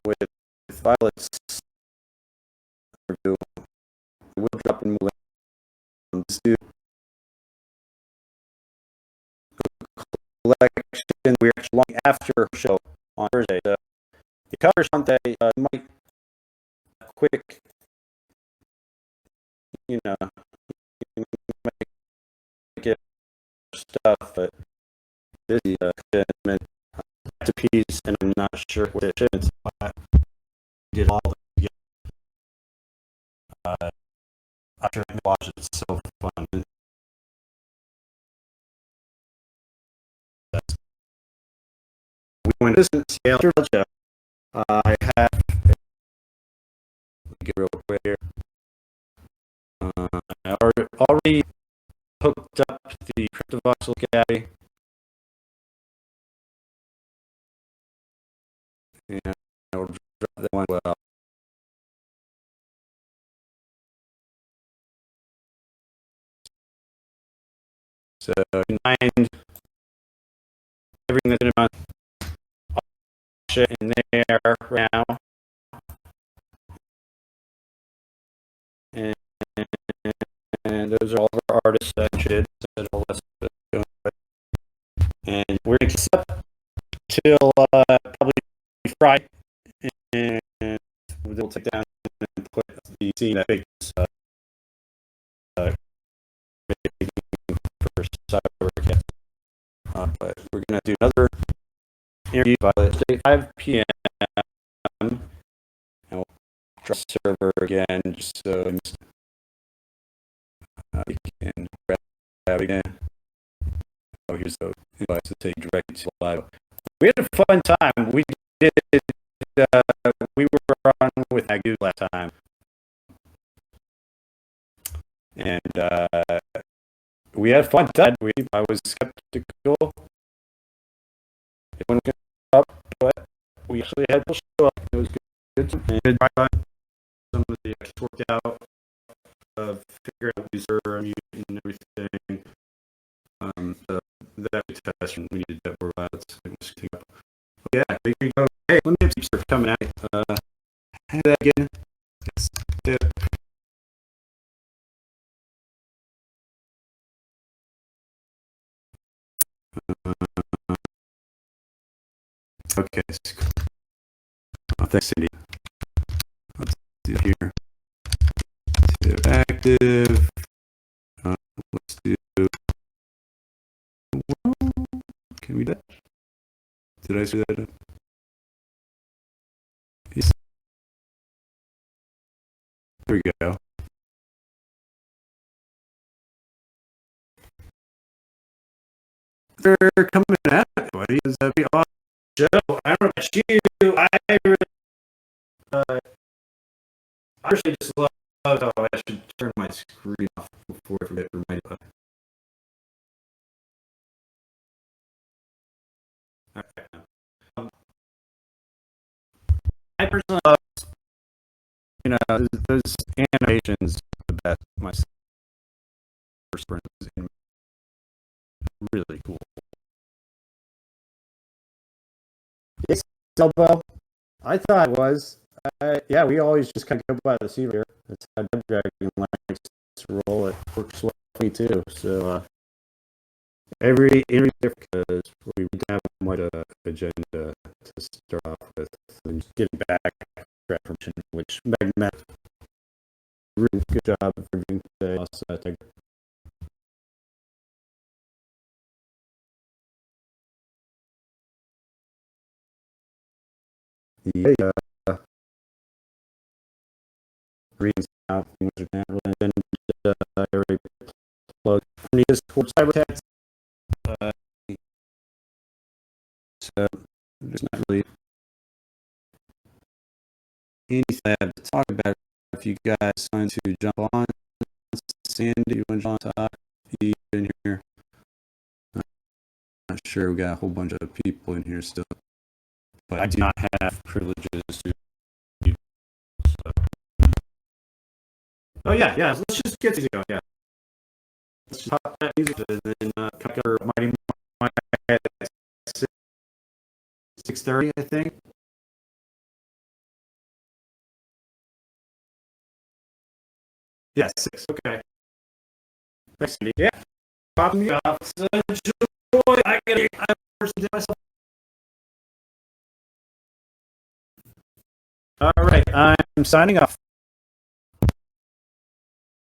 with Violet's review, we'll drop in to collection. We're actually long after show on Thursday. So it covers something might quick, you know, you might get stuff, but busy to piece, and I'm not sure what it is. I did all the after I watched it, it's so fun. We went to Seattle, Georgia. I have get real quick here. I already hooked up the CryptoVoxel Gallery. And I'll drop that one well. So you can find everything that's in my shit in there right now. And those are all of our artist sections and all that stuff. And we're going to keep up till probably Friday. And we'll take down and put the scene that makes for cyber. But we're going to do another interview by 5 p.m. And we'll try the server again just so you can grab again. Oh, here's the invite to take directly to live. We had a fun time. We did. We were on with Magoo last time, and we had a fun time. I was skeptical. It wouldn't get up, but we actually had people show up. It was good. And some of the worked out, figure out user and everything. That test we needed that were out. Yeah, there you go. Hey, let me start coming at it. Have that again. Okay. Oh, thanks, Cindy. Let's do here. To active. Let's do. Can we do that? Did I see that? Yes. There we go. They're coming at it, buddy. Does that be awesome? Joe, I don't know about you. I actually just love. Oh, I should turn my screen off before I forget to remind you. Okay. I personally love, those animations the best. My first print is really cool. Yes, Elbow. I thought it was. Yeah, we always just kind of go by the seat here. That's how DABDRAGON likes to roll. It works well for me too. So every interview because we have quite a agenda to start off with, and getting back information, which Magmaster really good job of reviewing today. Also, yeah. Reading out things are and then I already plugged from the Discord cyber so there's not really anything I have to talk about. If you guys want to jump on, Sandy, you want to jump on top, he's in here. Not sure, we got a whole bunch of people in here still, but I do not have privileges to. So. Oh yeah, let's just get to go. Yeah, let's just pop that music and then cover Mighty Mike at 6:30, I think. Yeah, 6. Okay. Thanks, Cindy. Yeah, pop me off. Enjoy. I personally myself. All right, I'm signing off.